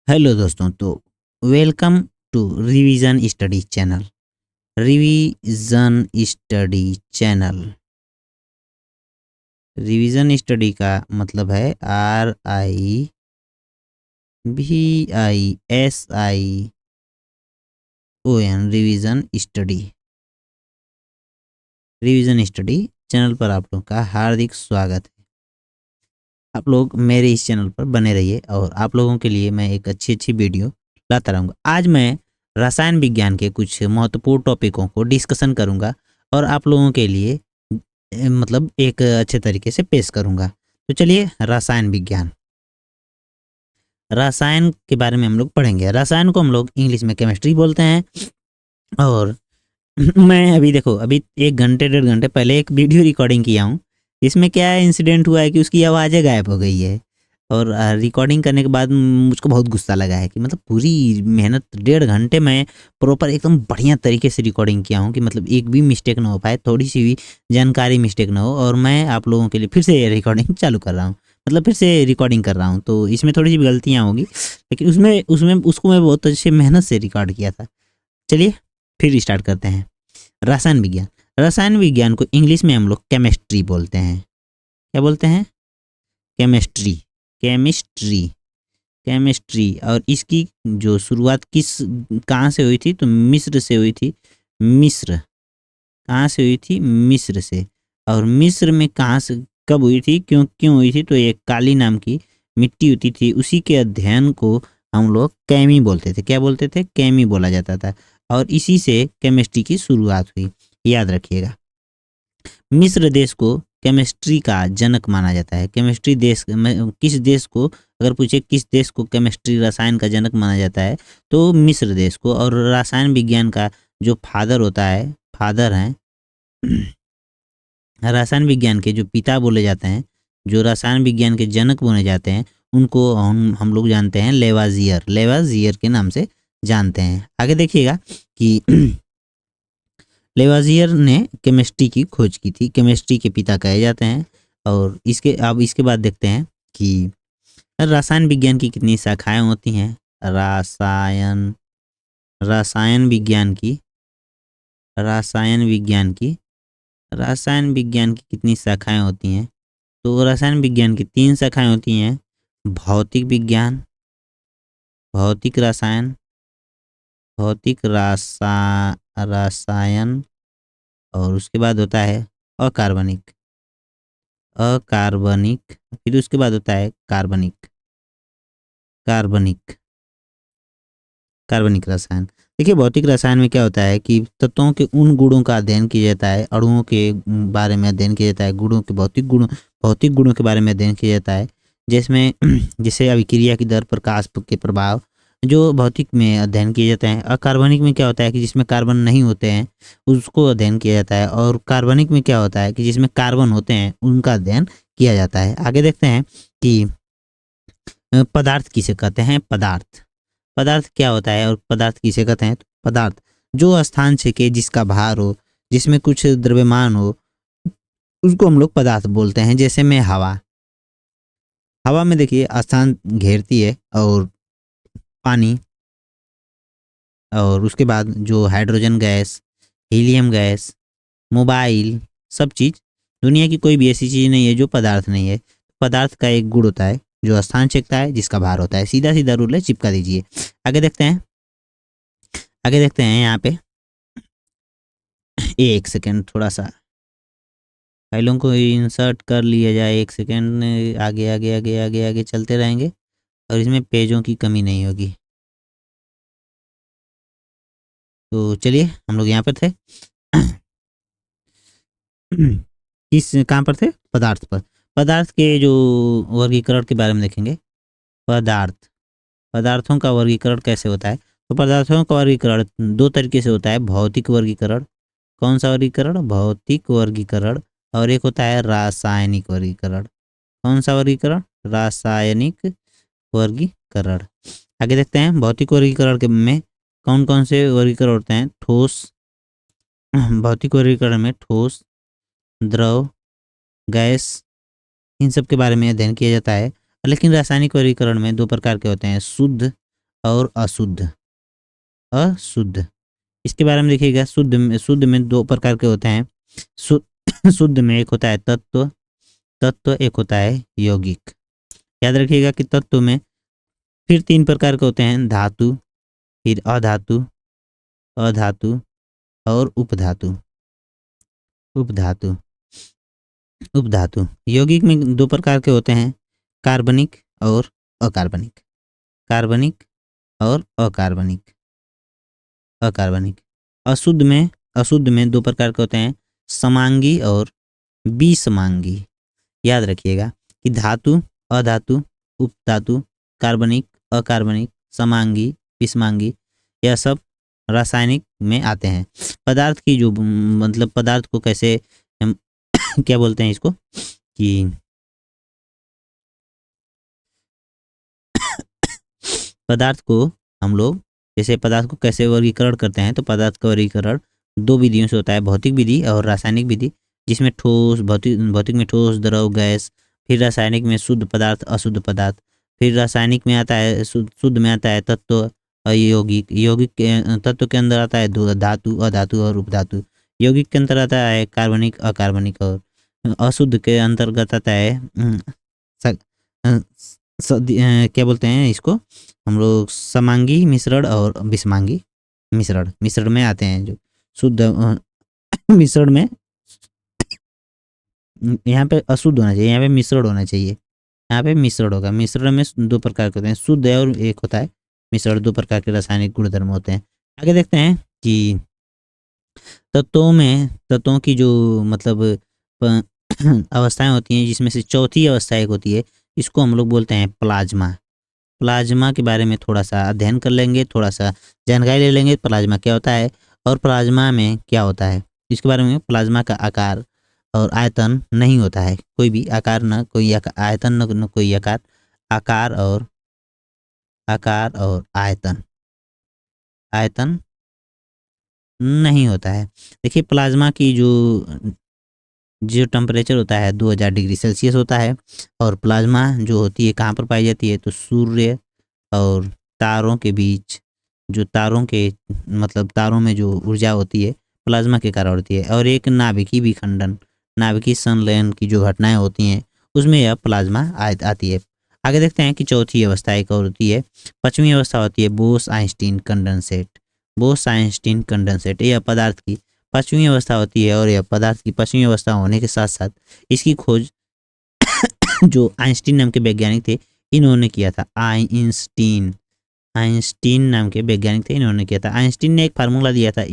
Hello दोस्तों, तो welcome to revision study channel. Revision study channel, revision study का मतलब है RIVISION, revision study. Revision study channel पर आप लोग का हार्दिक स्वागत है। आप लोग मेरे इस चैनल पर बने रहिए और आप लोगों के लिए मैं एक अच्छी अच्छी वीडियो लाता रहूँगा। आज मैं रसायन विज्ञान के कुछ महत्वपूर्ण टॉपिकों को डिस्कशन करूँगा और आप लोगों के लिए मतलब एक अच्छे तरीके से पेश करूँगा। तो चलिए, रसायन विज्ञान, रसायन के बारे में हम लोग पढ़ेंगे। रसायन को हम लोग इंग्लिश में केमिस्ट्री बोलते हैं। और मैं अभी 1 घंटे 1.5 घंटे पहले एक वीडियो रिकॉर्डिंग किया हूँ। इसमें क्या इंसिडेंट हुआ है कि उसकी आवाज़ें गायब हो गई है। और रिकॉर्डिंग करने के बाद मुझको बहुत गुस्सा लगा है कि मतलब पूरी मेहनत 1.5 घंटे में प्रॉपर एकदम बढ़िया तरीके से रिकॉर्डिंग किया हूँ कि मतलब एक भी मिस्टेक ना हो पाए, थोड़ी सी भी जानकारी मिस्टेक ना हो। और मैं आप लोगों के लिए फिर से रिकॉर्डिंग चालू कर रहा हूँ, मतलब फिर से रिकॉर्डिंग कर रहा हूँ। तो इसमें थोड़ी सी गलतियाँ होगी, लेकिन उसमें उसमें उसको मैं बहुत अच्छे मेहनत से रिकॉर्ड किया था। चलिए फिर स्टार्ट करते हैं। रसायन विज्ञान, रसायन विज्ञान को इंग्लिश में हम लोग केमिस्ट्री बोलते हैं। क्या बोलते हैं? Chemistry, chemistry, chemistry. और इसकी जो शुरुआत कहाँ से हुई थी? तो मिस्र से हुई थी। मिस्र, कहाँ से हुई थी? मिस्र से। और मिस्र में कहाँ से, कब हुई थी, क्यों हुई थी? तो एक काली नाम की मिट्टी होती थी, उसी के अध्ययन को हम लोग केमी बोलते थे। क्या बोलते थे? केमी बोला जाता था। और इसी से केमिस्ट्री की शुरुआत हुई, याद रखिएगा। मिस्र देश को केमिस्ट्री का जनक माना जाता है। केमिस्ट्री देश किस देश को, अगर पूछे किस देश को केमिस्ट्री रसायन का जनक माना जाता है, तो मिस्र देश को। और रसायन विज्ञान का जो फादर होता है, फादर हैं रसायन विज्ञान के जो पिता बोले जाते हैं, जो रसायन विज्ञान के जनक बोले जाते हैं, उनको हम लोग जानते हैं लेवाजियर, लेवाजियर के नाम से जानते हैं। आगे देखिएगा कि लेवाजियर ने केमिस्ट्री की खोज की थी, केमिस्ट्री के पिता कहे जाते हैं। और इसके बाद देखते हैं कि रसायन विज्ञान की कितनी शाखाएं होती हैं। रसायन रसायन विज्ञान की रसायन विज्ञान की रसायन विज्ञान की कितनी शाखाएं होती हैं? तो रसायन विज्ञान की 3 शाखाएं होती हैं। भौतिक विज्ञान, भौतिक रसायन, भौतिक रसायन। और उसके बाद होता है अकार्बनिक, अकार्बनिक। फिर उसके बाद होता है कार्बनिक, कार्बनिक, कार्बनिक रसायन। देखिए, भौतिक रसायन में क्या होता है कि तत्वों के उन गुणों का अध्ययन किया जाता है, अणुओं के बारे में अध्ययन किया जाता है, गुणों के भौतिक गुणों के बारे में अध्ययन किया जाता है, जिसमें जैसे अभिक्रिया की दर, प्रकाश के प्रभाव, जो भौतिक में अध्ययन किए जाते हैं। अकार्बनिक में क्या होता है कि जिसमें कार्बन नहीं होते हैं, उसको अध्ययन किया जाता है। और कार्बनिक में क्या होता है कि जिसमें कार्बन होते हैं, उनका अध्ययन किया जाता है। आगे देखते हैं कि पदार्थ किसे कहते हैं। पदार्थ, पदार्थ क्या होता है और पदार्थ किसे कहते हैं? तो पदार्थ जो स्थान छेके, जिसका भार हो, जिसमें कुछ द्रव्यमान हो, उसको हम लोग पदार्थ बोलते हैं। जैसे में हवा, हवा में देखिए स्थान घेरती है, और पानी, और उसके बाद जो hydrogen gas, helium gas, mobile, सब चीज़, दुनिया की कोई भी ऐसी चीज़ नहीं है जो पदार्थ नहीं है। पदार्थ का एक गुण होता है जो स्थान छेकता है, जिसका भार होता है। सीधा सीधा रूल है, चिपका दीजिए। आगे देखते हैं, आगे देखते हैं यहाँ पे। एक सेकेंड, थोड़ा सा फाइलों को इंसर्ट कर लिया जाए। एक सेकेंड, आगे आगे आगे आगे आगे चलते रहेंगे और इसमें पेजों की कमी नहीं होगी। तो चलिए, हम लोग यहाँ पर थे किस, कहाँ पर थे? पदार्थ पर। पदार्थ के जो वर्गीकरण के बारे में देखेंगे। पदार्थ, पदार्थों का वर्गीकरण कैसे होता है? तो पदार्थों का वर्गीकरण 2 तरीके से होता है। भौतिक वर्गीकरण, कौन सा वर्गीकरण? भौतिक वर्गीकरण। और एक होता है रासायनिक वर्गीकरण। कौन सा वर्गीकरण? रासायनिक वर्गीकरण। आगे देखते हैं भौतिक वर्गीकरण के में कौन कौन से वर्गीकरण होते हैं। ठोस, भौतिक वर्गीकरण में ठोस, द्रव, गैस, इन सब के बारे में अध्ययन किया जाता है। लेकिन रासायनिक वर्गीकरण में 2 प्रकार के होते हैं, शुद्ध और अशुद्ध। अशुद्ध इसके बारे में देखिएगा। शुद्ध में दो प्रकार के होते हैं। शुद्ध में एक होता है तत्व, एक होता है यौगिक। याद रखिएगा कि तत्व में फिर तीन प्रकार के होते हैं, धातु, फिर अधातु, और उपधातु। उपधातु उपधातु यौगिक में दो प्रकार के होते हैं, कार्बनिक और अकार्बनिक। कार्बनिक और अकार्बनिक। अशुद्ध में दो प्रकार के होते हैं, समांगी और विसमांगी। याद रखिएगा कि धातु, अधातु, उपधातु, कार्बनिक, अकार्बनिक, समांगी, विसमांगी, यह सब रासायनिक में आते हैं। पदार्थ की जो मतलब पदार्थ को कैसे हम क्या बोलते हैं इसको कि पदार्थ को हम लोग जैसे पदार्थ को कैसे वर्गीकरण करते हैं, तो पदार्थ का वर्गीकरण दो विधियों से होता है, भौतिक विधि और रासायनिक विधि, जिसमें ठोस भौतिक में ठोस, द्रव, गैस, फिर रासायनिक में शुद्ध पदार्थ, अशुद्ध पदार्थ, फिर रासायनिक में आता है शुद्ध में आता है तत्व और यौगिक। यौगिक के तत्व के अंदर आता है धातु, अधातु और उपधातु। यौगिक के अंतर आता है कार्बनिक, अकार्बनिक, और अशुद्ध के अंतर्गत आता है क्या बोलते हैं इसको हम लोग, समांगी मिश्रण और विषमांगी मिश्रण में आते हैं। जो शुद्ध मिश्रण में यहाँ पे अशुद्ध होना चाहिए, यहाँ पे मिश्रण होना चाहिए, यहाँ पे मिश्रण होगा। मिश्रण में दो प्रकार के होते हैं, शुद्ध है और एक होता है मिश्रण। दो प्रकार के रासायनिक गुणधर्म होते हैं। आगे देखते हैं कि तत्वों की जो मतलब अवस्थाएं होती हैं, जिसमें से चौथी अवस्था एक होती है, इसको हम लोग बोलते हैं प्लाज्मा। प्लाज्मा के बारे में थोड़ा सा अध्ययन कर लेंगे, थोड़ा सा जानकारी ले लेंगे, प्लाज्मा क्या होता है और प्लाज्मा में क्या होता है इसके बारे में। प्लाज्मा का आकार और आयतन नहीं होता है, कोई भी आकार न कोई आयतन न कोई आकार और आयतन नहीं होता है। देखिए प्लाज्मा की जो टेम्परेचर होता है 2000 डिग्री सेल्सियस होता है। और प्लाज्मा जो होती है कहाँ पर पाई जाती है, तो सूर्य और तारों के बीच, जो तारों के मतलब तारों में जो ऊर्जा होती है प्लाज्मा के कारण होती है। और एक नाभिकीय विखंडन, नाभिकीय संलयन की जो घटनाएं होती हैं उसमें यह प्लाज्मा आती है। आगे देखते हैं कि चौथी अवस्था एक और होती है, पांचवी अवस्था होती है बोस-आइंस्टीन कंडेंसेट। बोस-आइंस्टीन कंडेंसेट यह पदार्थ की पांचवी अवस्था होती है। और यह पदार्थ की पांचवी अवस्था होने के साथ साथ इसकी खोज जो आइंस्टीन नाम के वैज्ञानिक थे इन्होंने किया था। आइंस्टीन नाम के वैज्ञानिक थे, इन्होंने किया था। आइंस्टीन ने एक फार्मूला दिया था,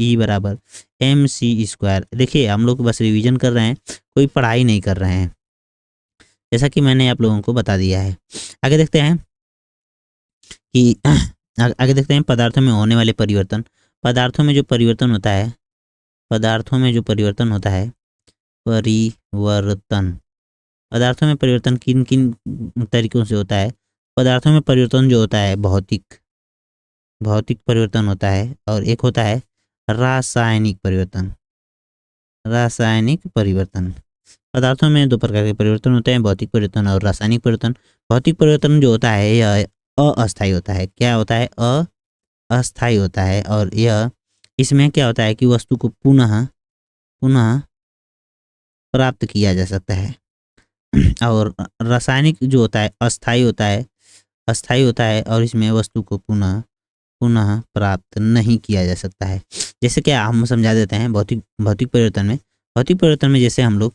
E=mc²। देखिए हम लोग बस रिवीजन कर रहे हैं, कोई पढ़ाई नहीं कर रहे हैं, जैसा कि मैंने आप लोगों को बता दिया है। आगे देखते हैं पदार्थों में होने वाले परिवर्तन। पदार्थों में जो परिवर्तन होता है पदार्थों में परिवर्तन किन किन तरीकों से होता है। पदार्थों में परिवर्तन जो होता है भौतिक परिवर्तन होता है, और एक होता है रासायनिक परिवर्तन। पदार्थों में दो प्रकार के परिवर्तन होते हैं, भौतिक परिवर्तन और रासायनिक परिवर्तन। भौतिक परिवर्तन जो होता है यह अस्थायी होता है। क्या होता है? अस्थायी होता है। और यह इसमें क्या होता है कि वस्तु को पुनः प्राप्त किया जा सकता है। और रासायनिक जो होता है अस्थायी होता है और इसमें वस्तु को पुनः प्राप्त नहीं किया जा सकता है। जैसे कि हम समझा देते हैं भौतिक परिवर्तन में जैसे हम लोग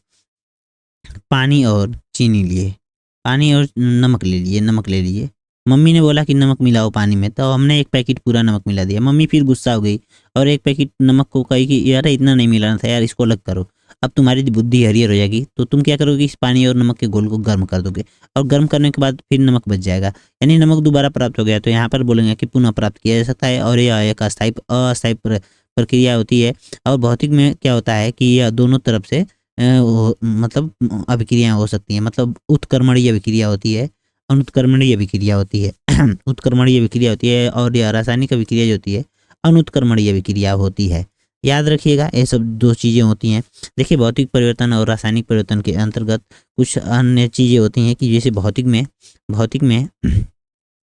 पानी और चीनी लिए, पानी और नमक ले लिए। मम्मी ने बोला कि नमक मिलाओ पानी में, तो हमने एक पैकेट पूरा नमक मिला दिया। मम्मी फिर गुस्सा हो गई और एक पैकेट नमक को कही कि यार इतना नहीं मिलाना था यार, इसको अलग करो। अब तुम्हारी बुद्धि हरियर हो जाएगी, तो तुम क्या करोगे, इस पानी और नमक के घोल को गर्म कर दोगे, और गर्म करने के बाद फिर नमक बच जाएगा, यानी नमक दोबारा प्राप्त हो गया। तो यहाँ पर बोलेंगे कि पुनः प्राप्त किया जा सकता है। और यह एक अस्थायी प्रक्रिया होती है। और भौतिक में क्या होता है कि यह दोनों तरफ से मतलब अभिक्रियाएं हो सकती हैं। मतलब उत्क्रमणीय अभिक्रिया होती है, अनुत्क्रमणीय अभिक्रिया होती है। उत्क्रमणीय अभिक्रिया होती है, और यह रासायनिक अभिक्रिया जो होती है अनुत्क्रमणीय अभिक्रिया होती है। याद रखिएगा ये सब दो चीज़ें होती हैं। देखिए भौतिक परिवर्तन और रासायनिक परिवर्तन के अंतर्गत कुछ अन्य चीज़ें होती हैं कि जैसे भौतिक में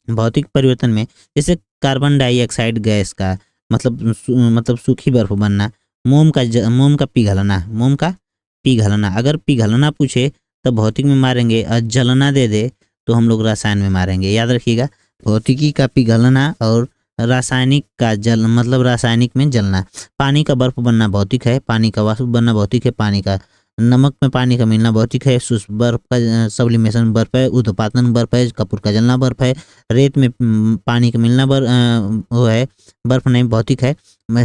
भौतिक परिवर्तन में जैसे कार्बन डाइऑक्साइड गैस का मतलब सूखी बर्फ बनना, मोम का पिघलना। अगर पिघलना पूछे तो भौतिक में मारेंगे, और जलना दे दे तो हम लोग रसायन में मारेंगे। याद रखिएगा, भौतिकी का पिघलना और रासायनिक का जल मतलब रासायनिक में जलना। पानी का बर्फ बनना भौतिक है, पानी का वाष्प बनना भौतिक है, पानी का नमक में पानी का मिलना भौतिक है, शुष्क बर्फ का सब्लिमेशन बर्फ है, ऊध्र्वपातन बर्फ है, कपूर का जलना बर्फ है, रेत में पानी का मिलना वो है, बर्फ नहीं भौतिक है। मैं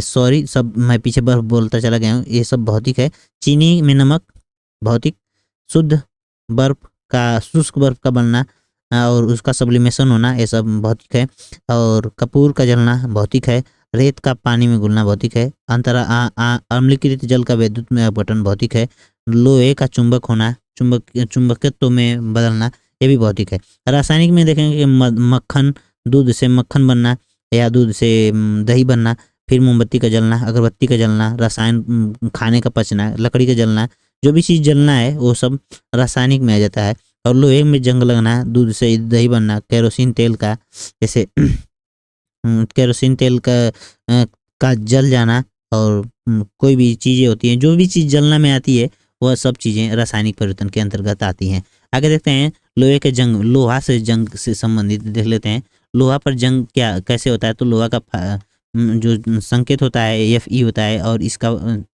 पीछे बर्फ बोलता चला गया हूँ, ये सब भौतिक है। चीनी में नमक भौतिक, शुद्ध बर्फ का शुष्क बर्फ का बनना और उसका सब्लिमेशन होना, ये सब भौतिक है। और कपूर का जलना भौतिक है, रेत का पानी में घुलना भौतिक है, अम्लीकृत जल का विद्युत में अपघटन भौतिक है, लोहे का चुंबक होना, चुंबकत्व में बदलना, ये भी भौतिक है। रासायनिक में देखेंगे कि मक्खन, दूध से मक्खन बनना या दूध से दही बनना, फिर मोमबत्ती का जलना, अगरबत्ती का जलना, रसायन खाने का पचना, लकड़ी का जलना, जो भी चीज़ जलना है वो सब रासायनिक में आ जाता है। और लोहे में जंग लगना, दूध से दही बनना, केरोसिन तेल का जैसे केरोसिन तेल का जल जाना, और कोई भी चीज़ें होती हैं, जो भी चीज़ जलना में आती है वह सब चीज़ें रासायनिक परिवर्तन के अंतर्गत आती हैं। आगे देखते हैं लोहे के जंग, लोहा से जंग से संबंधित देख लेते हैं। लोहा पर जंग क्या कैसे होता है, तो लोहा का जो संकेत होता है Fe होता है, और इसका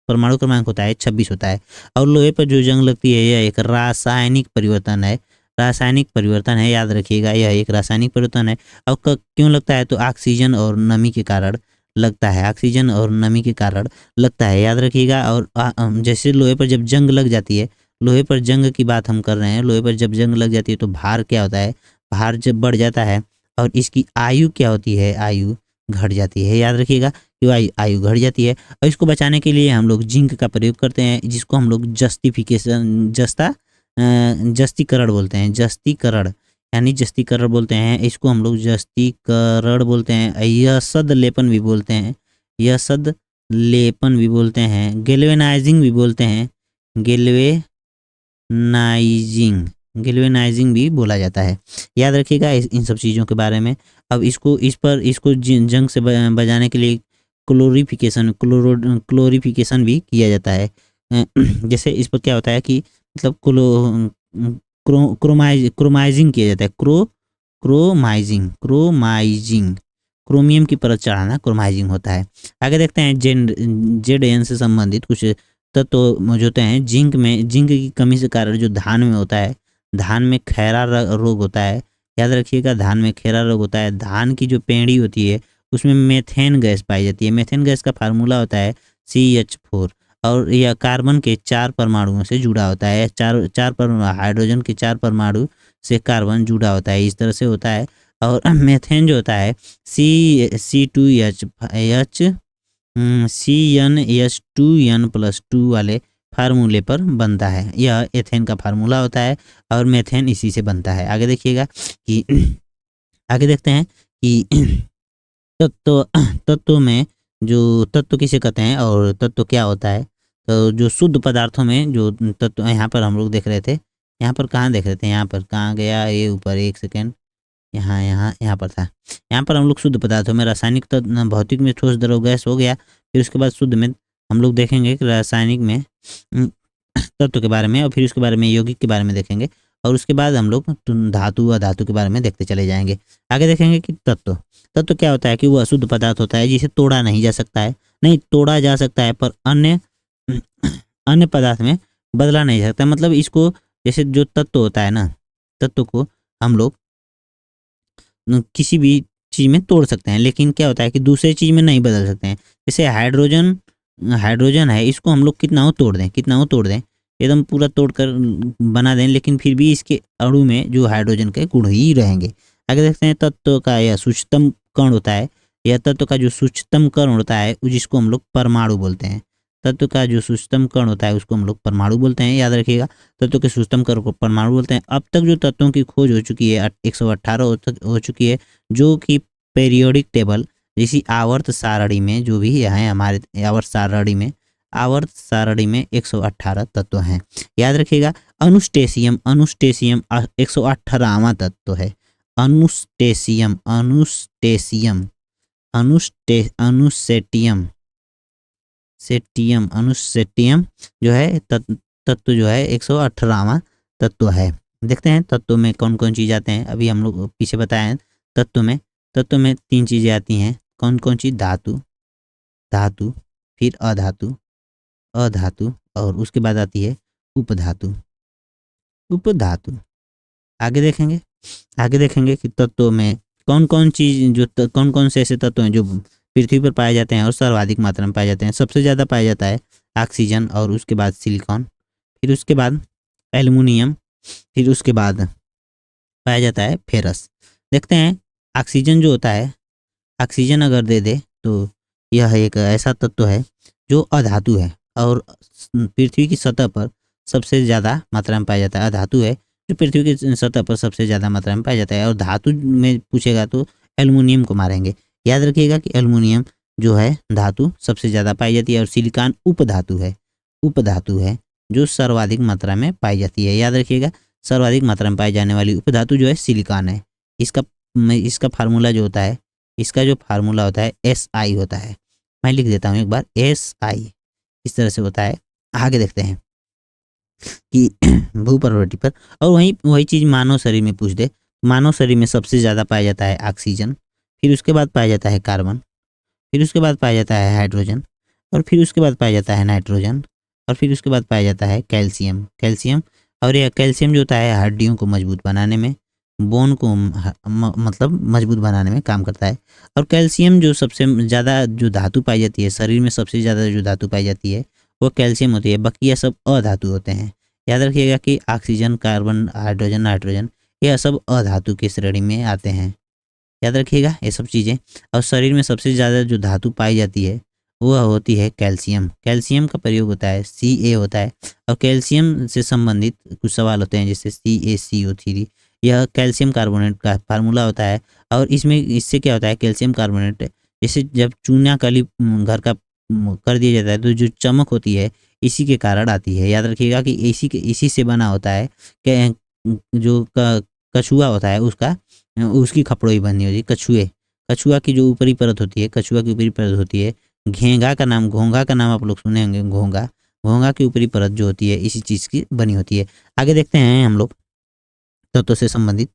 परमाणु क्रमांक होता है 26 होता है। और लोहे पर जो जंग लगती है यह एक रासायनिक परिवर्तन है, याद रखिएगा, यह एक रासायनिक परिवर्तन है। अब क्यों लगता है, तो ऑक्सीजन और नमी के कारण लगता है, याद रखिएगा। और जैसे लोहे पर जब जंग लग जाती है, लोहे पर जंग की बात हम कर रहे हैं, लोहे पर जब जंग लग जाती है तो भार क्या होता है, भार जब बढ़ जाता है और इसकी आयु क्या होती है, आयु घट जाती है। याद रखिएगा कि आयु घट जाती है। और इसको बचाने के लिए हम लोग जिंक का प्रयोग करते हैं, जिसको हम लोग जस्तीकरण बोलते हैं, जस्तीकरण बोलते हैं, इसको हम लोग जस्तीकरण बोलते हैं। यशद लेपन भी बोलते हैं, गैल्वेनाइजिंग भी बोलते हैं, गैल्वेनाइजिंग भी बोला जाता है। याद रखिएगा इन सब चीज़ों के बारे में। अब इसको जंग से बजाने के लिए क्लोरिफिकेशन भी किया जाता है। जैसे इस पर क्या होता है कि मतलब क्रोमाइजिंग किया जाता है, क्रोमाइजिंग क्रोमियम की परत चढ़ाना क्रोमाइजिंग होता है। आगे देखते हैं जेड से संबंधित कुछ तत्व मौजूद होते हैं। जिंक की कमी के कारण जो धान में होता है, धान में खैरा रोग होता है। याद रखिएगा, धान में खैरा रोग होता है। धान की जो पेंड़ी होती है उसमें मेथेन गैस पाई जाती है। मेथेन गैस का फार्मूला होता है CH4, और यह कार्बन के 4 परमाणुओं से जुड़ा होता है। हाइड्रोजन के 4 परमाणु से कार्बन जुड़ा होता है, इस तरह से होता है। और मेथेन जो होता है CnH2n+2 वाले फार्मूले पर बनता है। यह एथेन का फार्मूला होता है और मेथेन इसी से बनता है। आगे देखिएगा कि आगे देखते हैं कि तत्व में जो तत्व किसे कहते हैं और तत्व क्या होता है। तो जो शुद्ध पदार्थों में जो तत्व यहाँ पर हम लोग देख रहे थे, यहाँ पर कहाँ देख रहे थे, यहाँ पर कहाँ गया ये ऊपर, एक सेकेंड, यहाँ पर था। यहाँ पर हम लोग शुद्ध पदार्थों में रासायनिक तत्व, भौतिक में ठोस द्रव गैस हो गया। फिर उसके बाद शुद्ध में हम लोग देखेंगे कि रासायनिक में तत्व के बारे में, और फिर उसके बारे में यौगिक के बारे में देखेंगे। और उसके बाद हम लोग धातु व धातु के बारे में देखते चले जाएंगे। आगे देखेंगे कि तत्व क्या होता है कि वो अशुद्ध पदार्थ होता है जिसे तोड़ा नहीं जा सकता है, नहीं तोड़ा जा सकता है पर अन्य पदार्थ में बदला नहीं जा सकता। मतलब इसको जैसे जो तत्व होता है ना, तत्व को हम लोग किसी भी चीज़ में तोड़ सकते हैं, लेकिन क्या होता है कि दूसरे चीज़ में नहीं बदल सकते हैं। जैसे हाइड्रोजन है, इसको हम लोग कितना हो तोड़ दें, एकदम पूरा तोड़ कर बना दें, लेकिन फिर भी इसके अणु में जो हाइड्रोजन के गुण ही रहेंगे। आगे देखते हैं तत्व का यह सूक्ष्मतम कण होता है, यह तत्व का जो सूक्ष्मतम कण होता है जिसको हम लोग परमाणु बोलते हैं। तत्व का जो सूक्ष्मतम कण होता है उसको हम लोग परमाणु बोलते हैं। याद रखिएगा, तत्व के सूक्ष्मतम कण को परमाणु बोलते हैं। अब तक जो तत्वों की खोज हो चुकी है 118 हो चुकी है, जो कि पीरियोडिक टेबल जिसी आवर्त सारणी में जो भी है हमारे आवर्त सारणी में 118 तत्व हैं। याद रखिएगा, अनुस्टेशियम 118वां तत्व है। अनुस्टेशियम, अनुस्टेशियम, अनुसेटियम, सेटियम, अनुसेटियम जो है तत्व जो है 118वां तत्व है। देखते हैं तत्व में कौन कौन चीज़ आते हैं। अभी हम लोग पीछे बताए हैं तत्व में 3 चीज़ें आती हैं। कौन कौन सी? धातु, धातु, फिर अधातु, अधातु, और उसके बाद आती है उपधातु, उपधातु। आगे देखेंगे कि तत्वों में कौन कौन चीज जो कौन कौन से ऐसे तत्व हैं जो पृथ्वी पर पाए जाते हैं और सर्वाधिक मात्रा में पाए जाते हैं। सबसे ज़्यादा पाया जाता है ऑक्सीजन, और उसके बाद सिलिकॉन, फिर उसके बाद एल्युमिनियम, फिर उसके बाद पाया जाता है फेरस। देखते हैं ऑक्सीजन जो होता है, ऑक्सीजन अगर दे दे तो यह एक ऐसा तत्व है जो अधातु है और पृथ्वी की सतह पर सबसे ज़्यादा मात्रा में पाया जाता है। अधातु है जो पृथ्वी की सतह पर सबसे ज़्यादा मात्रा में पाया जाता है। और धातु में पूछेगा तो एल्युमिनियम को मारेंगे। याद रखिएगा कि एल्युमिनियम जो है धातु सबसे ज़्यादा पाई जाती है, और सिलिकॉन उपधातु है, उपधातु है जो सर्वाधिक मात्रा में पाई जाती है। याद रखिएगा सर्वाधिक मात्रा में पाई जाने वाली उपधातु जो है सिलिकॉन है। इसका फार्मूला जो होता है, इसका जो फार्मूला होता है SI होता है। मैं लिख देता हूँ एक बार, SI इस तरह से होता है। आगे देखते हैं कि भू प्रवृत्ति पर, और वही चीज़ मानव शरीर में पूछ दे। मानव शरीर में सबसे ज़्यादा पाया जाता है ऑक्सीजन, फिर उसके बाद पाया जाता है कार्बन, फिर उसके बाद पाया जाता है हाइड्रोजन, और फिर उसके बाद पाया जाता है नाइट्रोजन, और फिर उसके बाद पाया जाता है कैल्शियम। कैल्शियम, और यह कैल्शियम जो होता है हड्डियों को मजबूत बनाने में, बोन को मतलब मजबूत बनाने में काम करता है। और कैल्शियम जो सबसे ज़्यादा जो धातु पाई जाती है शरीर में, सबसे ज़्यादा जो धातु पाई जाती है वो कैल्शियम होती है। बाकी ये सब अधातु होते हैं। याद रखिएगा कि ऑक्सीजन, कार्बन, हाइड्रोजन, नाइट्रोजन यह सब अधातु की श्रेणी में आते हैं। याद रखिएगा ये सब चीज़ें। और शरीर में सबसे ज़्यादा जो धातु पाई जाती है वह होती है कैल्शियम। कैल्शियम का प्रयोग होता है Ca होता है, और कैल्शियम से संबंधित कुछ सवाल होते हैं जैसे CaCO3, यह कैल्शियम कार्बोनेट का फार्मूला होता है। और इससे क्या होता है, कैल्शियम कार्बोनेट जैसे जब चूना कली घर का कर दिया जाता है तो जो चमक होती है इसी के कारण आती है। याद रखिएगा कि इसी से बना होता है कि जो कछुआ होता है उसकी खपड़ोई बननी होती है। कछुआ की जो ऊपरी परत होती है, कछुआ की ऊपरी परत होती है, घोंघा का नाम आप लोग सुने होंगे। घोंघा की ऊपरी परत जो होती है इसी चीज़ की बनी होती है। आगे देखते हैं हम लोग तत्व से संबंधित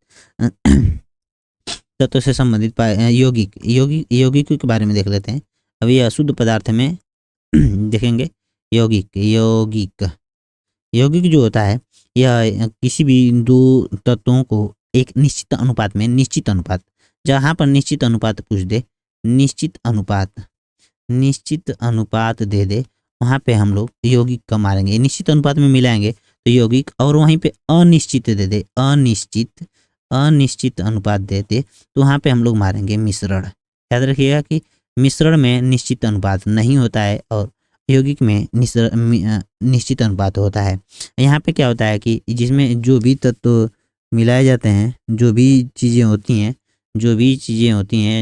यौगिक के बारे में देख लेते हैं। अभी अशुद्ध पदार्थ में देखेंगे यौगिक जो होता है यह किसी भी दो तत्वों को एक निश्चित अनुपात, जहाँ पर निश्चित अनुपात पूछ दे, निश्चित अनुपात दे दे, वहाँ पे हम लोग यौगिक का मारेंगे। निश्चित अनुपात में मिलाएंगे तो यौगिक, और वहीं पे अनिश्चित दे दे, अनिश्चित अनुपात दे दे तो वहाँ पे हम लोग मारेंगे मिश्रण। याद रखिएगा कि मिश्रण में निश्चित अनुपात नहीं होता है और यौगिक में निश्चित अनुपात होता है। यहाँ पे क्या होता है कि जिसमें जो भी तत्व मिलाए जाते हैं, जो भी चीज़ें होती हैं,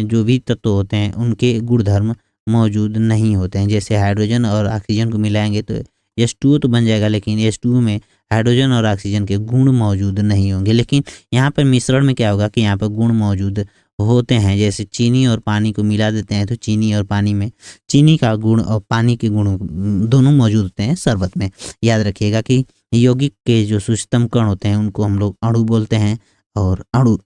जो भी तत्व होते हैं उनके गुणधर्म मौजूद नहीं होते हैं। जैसे हाइड्रोजन और ऑक्सीजन को मिलाएंगे तो H2O तो बन जाएगा, लेकिन H2O में हाइड्रोजन और ऑक्सीजन के गुण मौजूद नहीं होंगे। लेकिन यहाँ पर मिश्रण में क्या होगा कि यहाँ पर गुण मौजूद होते हैं। जैसे चीनी और पानी को मिला देते हैं तो चीनी और पानी में चीनी का गुण और पानी के गुण दोनों मौजूद होते हैं शरबत में। याद रखिएगा कि यौगिक के जो सूक्ष्मतम कण होते हैं उनको हम लोग अणु बोलते हैं। और अणु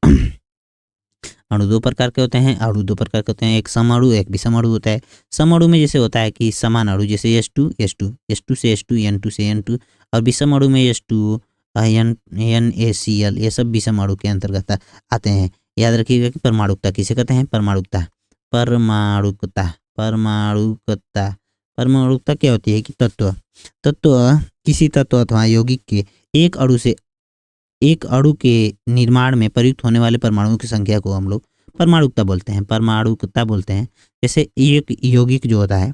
दो प्रकार के होते हैं, एक समअणु, एक विषमअणु होता है। समअणु में जैसे होता है कि समान अणु, जैसे H2 से H2, N2 से N2, और विषमअणु में H2 NaCl, ये सब विषमअणु के अंतर्गत आते हैं। याद रखिएगा कि परमाणुकता किसे कहते हैं, परमाणुकता क्या होती है कि तत्व किसी तत्व अथवा यौगिक के एक अणु के निर्माण में प्रयुक्त होने वाले परमाणुओं की संख्या को हम लोग परमाणुकता बोलते हैं। जैसे एक यौगिक जो होता है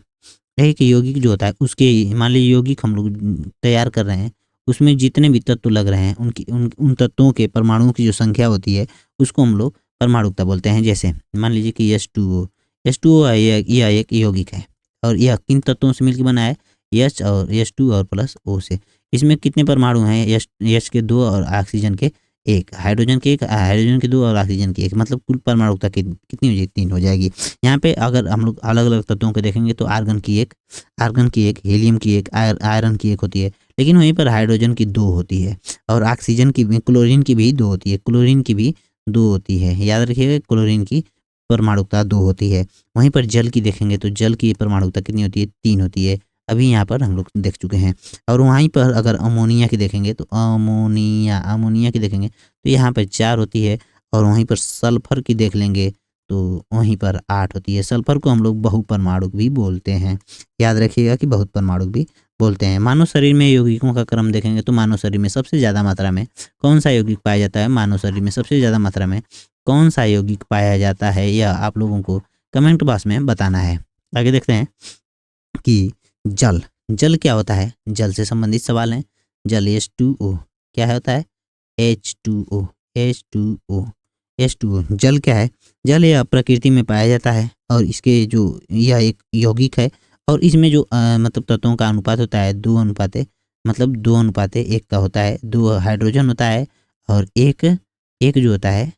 उसके मान लीजिए यौगिक हम लोग तैयार कर रहे हैं, उसमें जितने भी तत्व लग रहे हैं उन तत्वों के परमाणुओं की जो संख्या होती है उसको हम लोग परमाणुकता बोलते हैं। जैसे मान लीजिए कि H2O यह एक यौगिक है और यह किन तत्वों से मिलकर बना है, H और H2 और प्लस O से। इसमें कितने परमाणु हैं, H के 2 और ऑक्सीजन के एक, हाइड्रोजन की एक, हाइड्रोजन की दो और ऑक्सीजन की एक, मतलब कुल परमाणुकता कितनी हो जाएगी, 3 हो जाएगी। यहाँ पे अगर हम लोग अलग अलग तत्वों को देखेंगे तो आर्गन की एक, हीलियम की एक, आयरन की एक होती है, लेकिन वहीं पर हाइड्रोजन की 2 होती है, और ऑक्सीजन की भी, क्लोरीन की भी 2 होती है, क्लोरीन की भी 2 होती है, याद रखिएगा क्लोरीन की परमाणुकता 2 होती है। वहीं पर जल की देखेंगे तो जल की परमाणुकता कितनी होती है, 3 होती है, अभी यहाँ पर हम लोग देख चुके हैं। और वहीं पर अगर अमोनिया की देखेंगे तो अमोनिया की देखेंगे तो यहाँ पर 4 होती है, और वहीं पर सल्फर की देख लेंगे तो वहीं पर 8 होती है। सल्फर को हम लोग बहुपरमाणुक भी बोलते हैं, याद रखिएगा कि बहुपरमाणुक भी बोलते हैं। मानव शरीर में यौगिकों का क्रम देखेंगे तो मानव शरीर में सबसे ज़्यादा मात्रा में कौन सा यौगिक पाया जाता है, मानव शरीर में सबसे ज़्यादा मात्रा में कौन सा यौगिक पाया जाता है, यह आप लोगों को कमेंट बॉक्स में बताना है। आगे देखते हैं कि जल, जल क्या होता है, जल से संबंधित सवाल हैं। जल H2O क्या होता है, H2O, H2O, H2O जल क्या है, जल यह प्रकृति में पाया जाता है, और इसके जो यह एक यौगिक है, और इसमें जो मतलब तत्वों का अनुपात होता है 2 अनुपाते, मतलब 2 अनुपाते 1 का होता है। 2 हाइड्रोजन होता है, और एक एक जो होता है,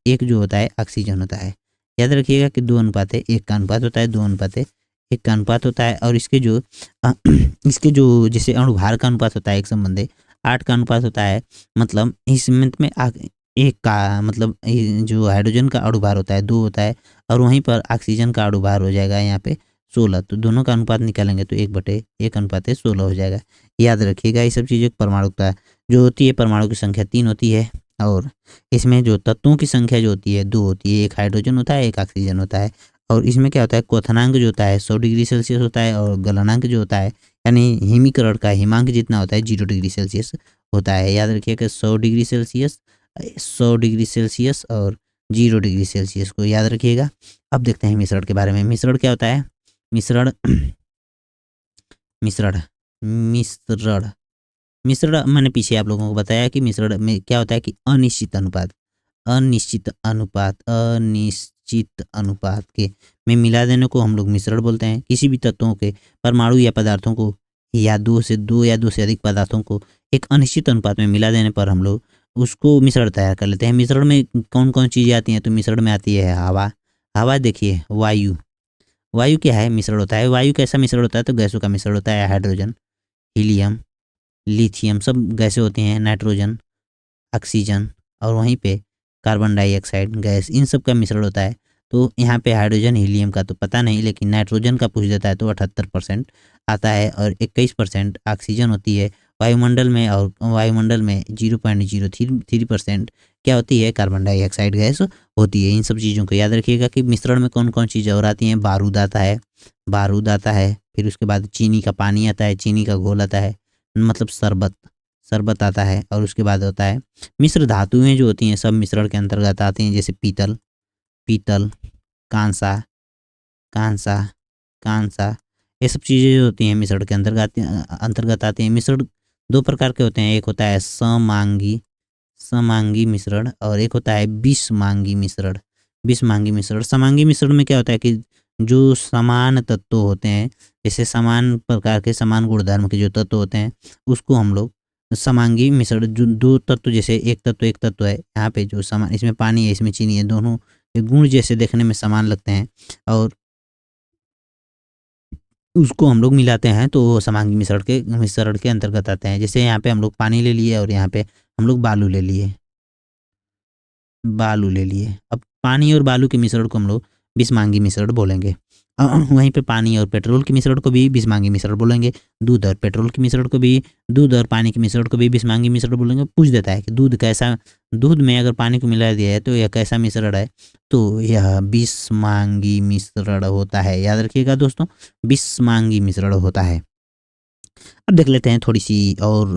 एक जो होता है ऑक्सीजन होता है। याद रखिएगा कि 2 अनुपाते 1 का अनुपात होता है, 2 अनुपाते 1 का अनुपात होता है, और इसके जो इसके जो जैसे अणुभार का अनुपात होता है 1 संबंधी 8 का अनुपात होता है, मतलब इस मिनट में एक का मतलब जो हाइड्रोजन का अणुभार होता है 2 होता है, और वहीं पर ऑक्सीजन का अणुभार हो जाएगा यहाँ पे 16, तो दोनों का अनुपात निकालेंगे तो 1/1 अनुपात 16 हो जाएगा। याद रखिएगा ये सब चीज़ें परमाणुकता जो होती है, परमाणु की संख्या 3 होती है, और इसमें जो तत्वों की संख्या जो होती है 2 होती है, एक हाइड्रोजन होता है, एक ऑक्सीजन होता है। और इसमें क्या होता है, क्वथनांक जो होता है 100 डिग्री सेल्सियस होता है, और गलनांक जो होता है यानी हिमीकरण का हिमांक जितना होता है 0 डिग्री सेल्सियस होता है। याद रखिए कि 100 डिग्री सेल्सियस, 100 डिग्री सेल्सियस और 0 डिग्री सेल्सियस को याद रखिएगा। अब देखते हैं मिश्रण के बारे में। मिश्रण क्या होता है, मिश्रण मिश्रण मिश्रण मिश्रण मैंने पीछे आप लोगों को बताया कि मिश्रण में क्या होता है कि अनिश्चित अनुपात, अनिश्चित अनुपात के में मिला देने को हम लोग मिश्रण बोलते हैं। किसी भी तत्वों के परमाणु या पदार्थों को, या दो से अधिक पदार्थों को एक अनिश्चित अनुपात में मिला देने पर हम लोग उसको मिश्रण तैयार कर लेते हैं। मिश्रण में कौन कौन चीज़ें आती हैं, तो मिश्रण में आती है हवा, हवा देखिए, वायु, वायु क्या है, मिश्रण होता है। वायु कैसा मिश्रण होता है, तो गैसों का मिश्रण होता है, हाइड्रोजन, हीलियम, लिथियम सब गैसें होती हैं, नाइट्रोजन, ऑक्सीजन, और वहीं पे कार्बन डाइऑक्साइड गैस, इन सब का मिश्रण होता है। तो यहाँ पे हाइड्रोजन हीलियम का तो पता नहीं, लेकिन नाइट्रोजन का पूछ देता है तो 78% आता है, और 21% ऑक्सीजन होती है वायुमंडल में, और वायुमंडल में 0.03% क्या होती है, कार्बन डाइऑक्साइड गैस होती है। इन सब चीज़ों को याद रखिएगा कि मिश्रण में कौन कौन चीज़ें और आती हैं। बारूद आता है, बारूद आता है, फिर उसके बाद चीनी का पानी आता है, चीनी का घोल आता है, मतलब शरबत, शरबत आता है, और उसके बाद होता है मिश्र धातुएं जो होती हैं सब मिश्रण के अंतर्गत आती हैं, जैसे पीतल, पीतल, कांसा, कांसा, कांसा, ये सब चीज़ें जो होती हैं मिश्रण के अंतर्गत आती हैं। मिश्रण 2 प्रकार के होते हैं, एक होता है समांगी समांगी मिश्रण, और एक होता है विषमांगी मिश्रण। विषमांगी मिश्रण, समांगी मिश्रण में क्या होता है कि जो समान तत्व होते हैं, जैसे समान प्रकार के समान गुणधर्म के जो तत्व होते हैं उसको हम लोग समांगी मिश्रण, जो 2 तत्व जैसे एक तत्व है, यहाँ पे जो समान, इसमें पानी है इसमें चीनी है, दोनों के गुण जैसे देखने में समान लगते हैं, और उसको हम लोग मिलाते हैं तो वो समांगी मिश्रण के अंतर्गत आते हैं। जैसे यहाँ पे हम लोग पानी ले लिए, और यहाँ पे हम लोग बालू ले लिए। अब पानी और बालू के मिश्रण को हम लोग बिस्मांगी मिश्रण बोलेंगे। वहीं पे पानी और पेट्रोल के मिश्रण को भी बिस्मांगी मिश्रण बोलेंगे। दूध और पेट्रोल के मिश्रण को भी, दूध और पानी के मिश्रण को भी बिस्मांगी मिश्रण बोलेंगे। पूछ देता है कि दूध कैसा, दूध में अगर पानी को मिला दिया है तो यह कैसा मिश्रण है, तो यह बिस्मांगी मिश्रण होता है। याद रखिएगा दोस्तों, बिस्मांगी मिश्रण होता है। अब देख लेते हैं थोड़ी सी और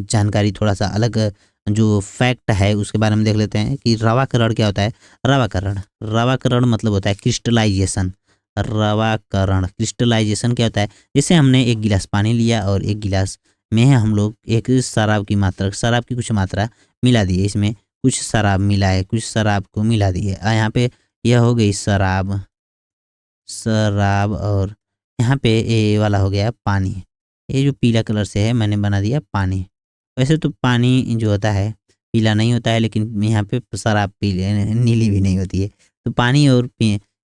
जानकारी, थोड़ा सा अलग जो फैक्ट है उसके बारे में देख लेते हैं कि रवाकरण क्या होता है। रवाकरण, रवाकरण मतलब होता है क्रिस्टलाइजेशन। रवाकरण, क्रिस्टलाइजेशन क्या होता है, जैसे हमने एक गिलास पानी लिया और एक गिलास में हम लोग एक शराब की मात्रा, शराब की कुछ मात्रा मिला दी है, इसमें कुछ शराब मिला है, कुछ शराब को मिला दी है। यहाँ पे यह हो गई शराब, शराब, और यहाँ पे ये वाला हो गया पानी। ये जो पीला कलर से है मैंने बना दिया पानी। वैसे तो पानी जो होता है पीला नहीं होता है, लेकिन यहाँ पे शराब पीले नीली भी नहीं होती है। तो पानी और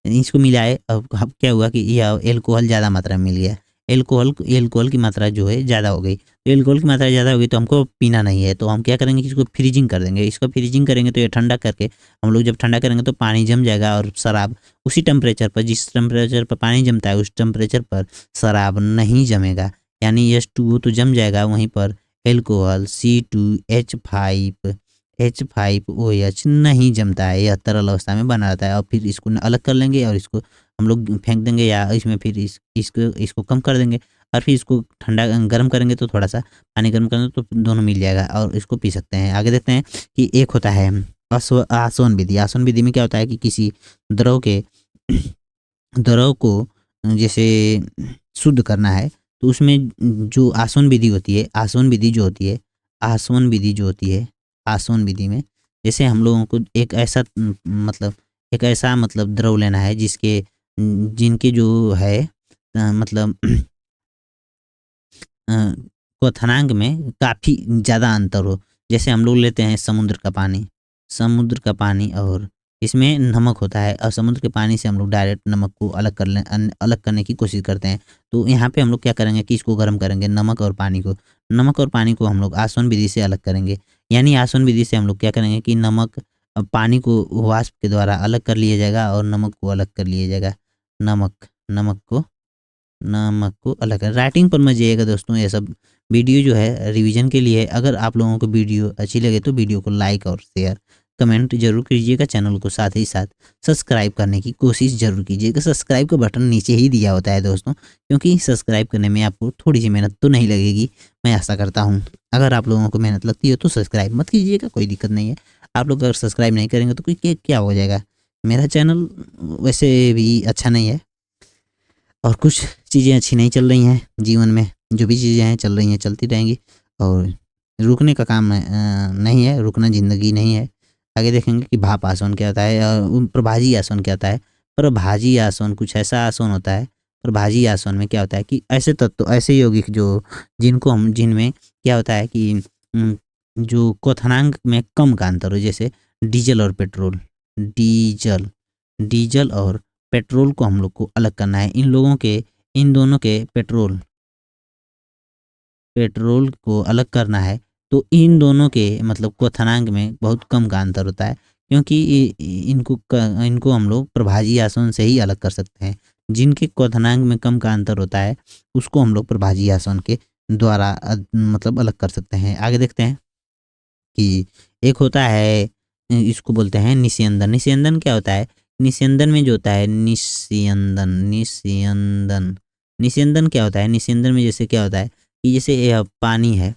इसको मिलाए, अब क्या हुआ कि यह एल्कोहल ज़्यादा मात्रा में मिल गया। एल्कोहल की मात्रा जो है ज़्यादा हो गई। तो एल्कोहल की मात्रा ज़्यादा हो गई तो हमको पीना नहीं है, तो हम क्या करेंगे कि इसको फ्रीजिंग कर देंगे। इसको फ्रीजिंग करेंगे तो ये ठंडा करके हम लोग जब ठंडा करेंगे तो पानी जम जाएगा, और शराब उसी टेम्परेचर पर, जिस टेम्परेचर पर पानी जमता है उस टेम्परेचर पर शराब नहीं जमेगा। यानी H2O तो जम जाएगा, वहीं पर एल्कोहल C2H5OH नहीं जमता है, यह तरल अवस्था में बना रहता है। और फिर इसको अलग कर लेंगे और इसको हम लोग फेंक देंगे, या इसमें फिर इसको कम कर देंगे, और फिर इसको ठंडा गर्म करेंगे तो थोड़ा सा पानी गर्म करेंगे तो दोनों मिल जाएगा और इसको पी सकते हैं। आगे देखते हैं कि एक होता है आसवन विधि। आसवन विधि में क्या होता है कि किसी द्रव को जैसे शुद्ध करना है, तो उसमें जो आसवन विधि होती है, आसवन विधि में जैसे हम लोगों को एक ऐसा मतलब द्रव लेना है जिनके जो है मतलब क्वथनांक में काफ़ी ज़्यादा अंतर हो। जैसे हम लोग लेते हैं समुद्र का पानी और इसमें नमक होता है, और समुद्र के पानी से हम लोग डायरेक्ट नमक को अलग करने की कोशिश करते हैं। तो यहाँ पे हम लोग क्या करेंगे कि इसको गर्म करेंगे, नमक और पानी को हम लोग आसवन विधि से अलग करेंगे। यानी आसवन विधि से हम लोग क्या करेंगे कि पानी को वाष्प के द्वारा अलग कर लिया जाएगा और नमक को अलग कर लिया जाएगा। नमक को अलग कर, राइटिंग पर मत जाइएगा दोस्तों, ये सब वीडियो जो है रिवीजन के लिए। अगर आप लोगों को वीडियो अच्छी लगे तो वीडियो को लाइक और शेयर कमेंट जरूर कीजिएगा, चैनल को साथ ही साथ सब्सक्राइब करने की कोशिश जरूर कीजिएगा। सब्सक्राइब का बटन नीचे ही दिया होता है दोस्तों, क्योंकि सब्सक्राइब करने में आपको थोड़ी सी मेहनत तो नहीं लगेगी, मैं आशा करता हूँ। अगर आप लोगों को मेहनत लगती है तो सब्सक्राइब मत कीजिएगा, कोई दिक्कत नहीं है। आप लोग अगर सब्सक्राइब नहीं करेंगे तो कोई क्या हो जाएगा, मेरा चैनल वैसे भी अच्छा नहीं है और कुछ चीज़ें अच्छी नहीं चल रही हैं जीवन में। जो भी चीज़ें हैं चल रही हैं, चलती रहेंगी, और रुकने का काम नहीं है, रुकना ज़िंदगी नहीं है। आगे देखेंगे कि भाप आसन क्या होता है और प्रभाजी आसन क्या होता है। प्रभाजी आसन कुछ ऐसा आसन होता है। प्रभाजी आसन में क्या होता है कि ऐसे यौगिक जिनमें क्या होता है कि जो क्वथनांक में कम का अंतर हो, जैसे डीजल और पेट्रोल। डीजल और पेट्रोल को हम लोग को अलग करना है। इन दोनों के पेट्रोल को अलग करना है, तो इन दोनों के मतलब क्वथनांक में बहुत कम का अंतर होता है, क्योंकि इनको हम लोग प्रभाजी आसन से ही अलग कर सकते हैं। जिनके क्वथनांक में कम का अंतर होता है उसको हम लोग प्रभाजी आसन के द्वारा मतलब अलग कर सकते हैं। आगे देखते हैं कि एक होता है, इसको बोलते हैं निस्यंदन। निस्यंदन क्या होता है? निस्यंदन में जो होता है निस्यंदन क्या होता है? निस्यंदन में जैसे क्या होता है कि जैसे यह पानी है,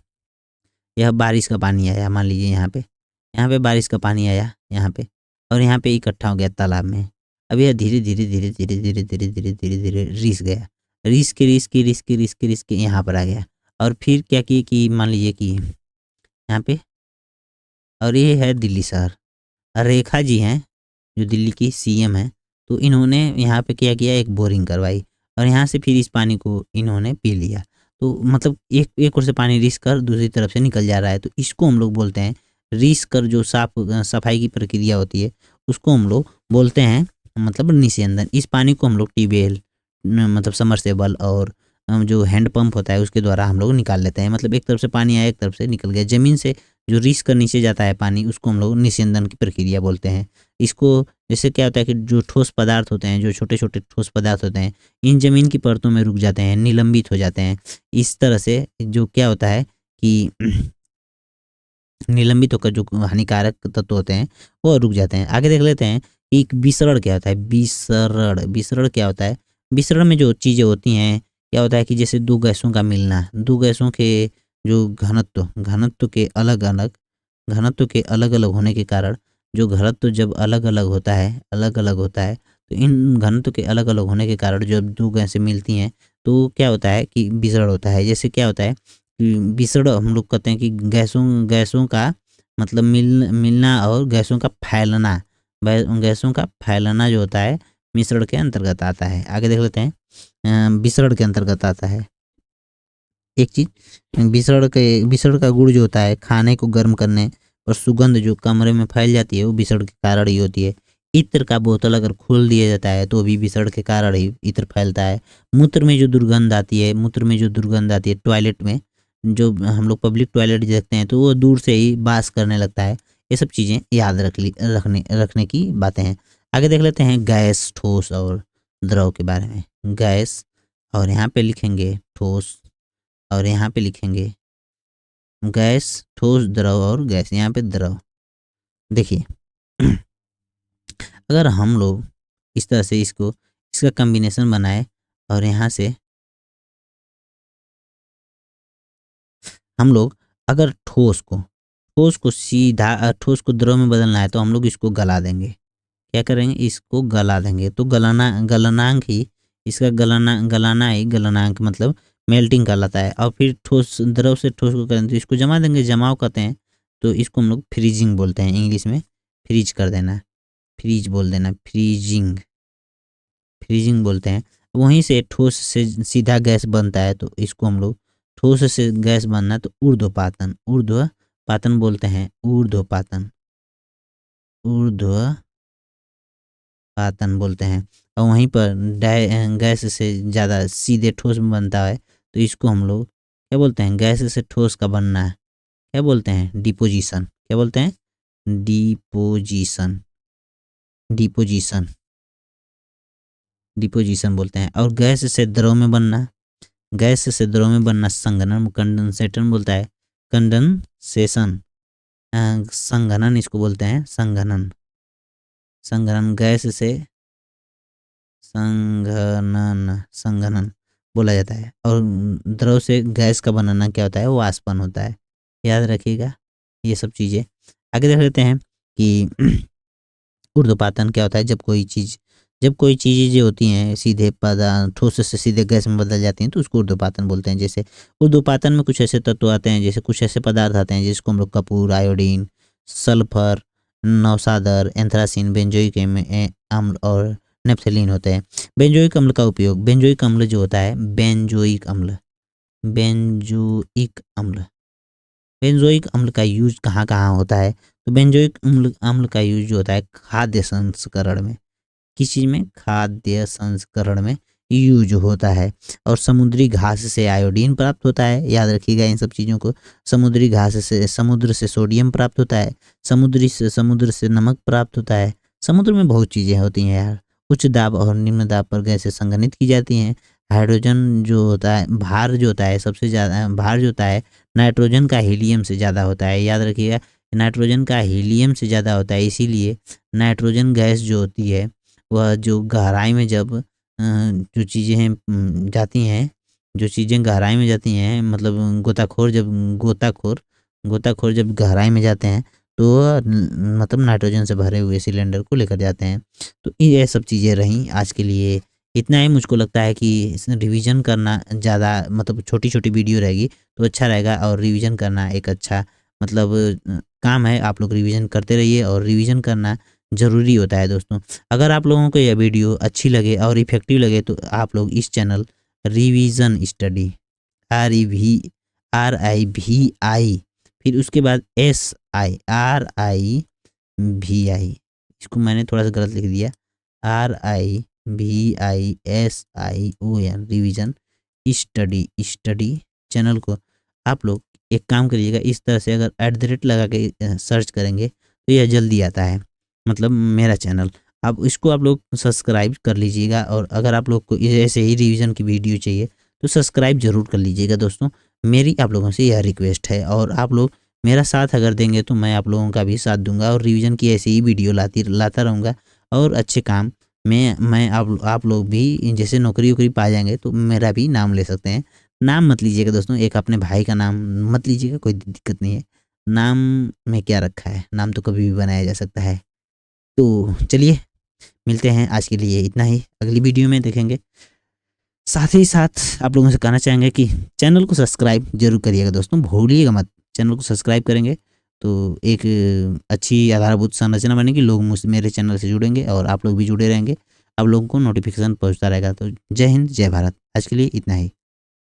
यह बारिश का पानी आया, मान लीजिए यहाँ पे बारिश का पानी आया यहाँ पे, और यहाँ पे इकट्ठा हो गया तालाब में। अब यह धीरे धीरे धीरे धीरे धीरे धीरे धीरे धीरे धीरे रिस गया, रिस के यहाँ पर आ गया। और फिर क्या किए कि मान लीजिए कि यहाँ पे, और ये है दिल्ली शहर, रेखा जी हैं जो दिल्ली की सीएम हैं, तो इन्होंने यहाँ पे क्या किया, एक बोरिंग करवाई, और यहाँ से फिर इस पानी को इन्होंने पी लिया। तो मतलब एक ओर से पानी रिस कर दूसरी तरफ से निकल जा रहा है, तो इसको हम लोग बोलते हैं रिस कर। जो सफाई की प्रक्रिया होती है उसको हम लोग बोलते हैं मतलब निस्यंदन। इस पानी को हम लोग ट्यूबवेल मतलब समरसेबल और जो हैंड पंप होता है उसके द्वारा हम लोग निकाल लेते हैं। मतलब एक तरफ से पानी आया, एक तरफ से निकल गया। ज़मीन से जो रिस कर नीचे जाता है पानी, उसको हम लोग निस्यंदन की प्रक्रिया बोलते हैं। इसको जैसे क्या होता है कि जो ठोस पदार्थ होते हैं, जो छोटे छोटे ठोस पदार्थ होते हैं, इन जमीन की परतों में रुक जाते हैं, निलंबित हो जाते हैं। इस तरह से जो क्या होता है कि निलंबित होकर जो हानिकारक तत्व होते हैं वो रुक जाते हैं। आगे देख लेते हैं कि विसरण क्या होता है। विसरण क्या होता है? विसरण में जो चीज़ें होती हैं, क्या होता है कि जैसे दो गैसों का मिलना, दो गैसों के जो घनत्व के अलग अलग होने के कारण, जो घनत्व जब अलग अलग होता है, तो इन घनत्व के अलग अलग होने के कारण जब दो गैसें मिलती हैं तो क्या होता है कि विसरण होता है। जैसे क्या होता है कि विसरण हम लोग कहते हैं कि गैसों का मतलब मिलना और गैसों का फैलना जो होता है मिश्रण के अंतर्गत आता है। आगे देख लेते हैं विसरण के अंतर्गत आता है एक चीज। विसरण का गुण जो होता है खाने को गर्म करने और सुगंध जो कमरे में फैल जाती है वो विषण के कारण ही होती है। इत्र का बोतल अगर खोल दिया जाता है तो भी विषण के कारण ही इत्र फैलता है। मूत्र में जो दुर्गंध आती है, मूत्र में जो दुर्गंध आती है टॉयलेट में, जो हम लोग पब्लिक टॉयलेट देखते हैं तो वो दूर से ही बास करने लगता है। ये सब चीज़ें याद रखने की बातें हैं। आगे देख लेते हैं गैस, ठोस और द्रव के बारे में। गैस, और यहाँ पे लिखेंगे ठोस, और यहाँ पे लिखेंगे गैस, ठोस, द्रव और गैस, यहाँ पे द्रव। देखिए अगर हम लोग इस तरह से इसका कॉम्बिनेशन बनाए और यहाँ से हम लोग अगर ठोस को द्रव में बदलना है तो हम लोग इसको गला देंगे। क्या करेंगे? इसको गला देंगे। तो गलनांक ही इसका गलाना ही गलनांक मतलब मेल्टिंग कहलाता है। और फिर ठोस द्रव से ठोस को करें तो इसको जमा देंगे, जमाव कहते हैं। तो इसको हम लोग फ्रीजिंग बोलते हैं, इंग्लिश में फ्रीज कर देना, फ्रीज बोल देना, फ्रीजिंग बोलते हैं। वहीं से ठोस से सीधा गैस बनता है तो इसको हम लोग ठोस से गैस बनना तो ऊर्ध्वपातन बोलते हैं, ऊर्ध्वपातन बोलते हैं। और वहीं पर गैस से ज़्यादा सीधे ठोस में बनता है तो इसको हम लोग क्या बोलते हैं? गैस से ठोस का बनना है क्या बोलते हैं? डिपोजिशन। क्या बोलते हैं? डिपोजिशन, डिपोजिशन बोलते हैं। और गैस से द्रव में बनना संघनन, कंडेंसेशन बोलता है, कंडेंसेशन, संघनन इसको बोलते हैं, संघनन गैस से संघनन बोला जाता है। और द्रव से गैस का बनाना क्या होता है? वाष्पन होता है। याद रखिएगा ये सब चीज़ें। आगे देख लेते हैं कि ऊर्ध्वपातन क्या होता है? जब कोई चीज़ें जो होती हैं सीधे ठोस से सीधे गैस में बदल जाती हैं तो उसको ऊर्ध्वपातन बोलते हैं। जैसे ऊर्ध्वपातन में कुछ ऐसे तत्व आते हैं, जैसे कुछ ऐसे पदार्थ आते हैं जिसको हम लोग कपूर, आयोडीन, सल्फर, नौसादर, एंथ्रासीन, बेंजोइक अम्ल और नेप्थलीन होते हैं। बेंजोइक अम्ल का उपयोग, बेंजोइक अम्ल जो होता है, बेंजोइक अम्ल का यूज कहाँ कहाँ होता है? तो बेंजोइक अम्ल का यूज जो होता है खाद्य संस्करण में, किस चीज़ में? खाद्य संस्करण में यूज होता है। और समुद्री घास से आयोडीन प्राप्त होता है। याद रखिएगा इन सब चीज़ों को। समुद्री घास से, समुद्र से सोडियम प्राप्त होता है, समुद्र से नमक प्राप्त होता है। समुद्र में बहुत चीज़ें होती हैं यार। उच्च दाब और निम्न दाब पर गैसें संघनित की जाती हैं। हाइड्रोजन जो होता है, भार जो होता है, सबसे ज़्यादा भार जो होता है नाइट्रोजन का हीलियम से ज़्यादा होता है। याद रखिएगा नाइट्रोजन का हीलियम से ज़्यादा होता है। इसीलिए नाइट्रोजन गैस जो होती है वह जो गहराई में जब जो चीज़ें हैं जाती हैं, जो चीज़ें गहराई में जाती हैं, मतलब गोताखोर जब गहराई में जाते हैं तो मतलब नाइट्रोजन से भरे हुए सिलेंडर को लेकर जाते हैं। तो ये सब चीज़ें रहीं आज के लिए। इतना ही मुझको लगता है कि रिवीजन करना ज़्यादा, मतलब छोटी छोटी वीडियो रहेगी तो अच्छा रहेगा। और रिवीजन करना एक अच्छा मतलब काम है। आप लोग रिवीजन करते रहिए और रिवीजन करना ज़रूरी होता है दोस्तों। अगर आप लोगों को यह वीडियो अच्छी लगे और इफ़ेक्टिव लगे तो आप लोग इस चैनल रिवीजन स्टडी, RIVI, फिर उसके बाद SIRIVI, इसको मैंने थोड़ा सा गलत लिख दिया, RIVISION, रिवीजन स्टडी चैनल को आप लोग एक काम करिएगा, इस तरह से अगर @ लगा के सर्च करेंगे तो यह जल्दी आता है, मतलब मेरा चैनल। अब इसको आप लोग सब्सक्राइब कर लीजिएगा। और अगर आप लोग को ऐसे ही रिवीजन की वीडियो चाहिए तो सब्सक्राइब जरूर कर लीजिएगा दोस्तों। मेरी आप लोगों से यह रिक्वेस्ट है। और आप लोग मेरा साथ अगर देंगे तो मैं आप लोगों का भी साथ दूंगा और रिवीजन की ऐसी ही वीडियो लाता रहूँगा। और अच्छे काम में मैं आप लोग भी जैसे नौकरी वोकरी पा जाएंगे तो मेरा भी नाम ले सकते हैं। नाम मत लीजिएगा दोस्तों, एक अपने भाई का नाम मत लीजिएगा, कोई दिक्कत नहीं है। नाम में क्या रखा है, नाम तो कभी भी बनाया जा सकता है। तो चलिए मिलते हैं, आज के लिए इतना ही, अगली वीडियो में देखेंगे। साथ ही साथ आप लोगों से कहना चाहेंगे कि चैनल को सब्सक्राइब जरूर करिएगा दोस्तों, भूलिएगा मत। चैनल को सब्सक्राइब करेंगे तो एक अच्छी आधारभूत संरचना बनेगी, लोग मेरे चैनल से जुड़ेंगे और आप लोग भी जुड़े रहेंगे, आप लोगों को नोटिफिकेशन पहुंचता रहेगा। तो जय हिंद, जय भारत। आज के लिए इतना ही।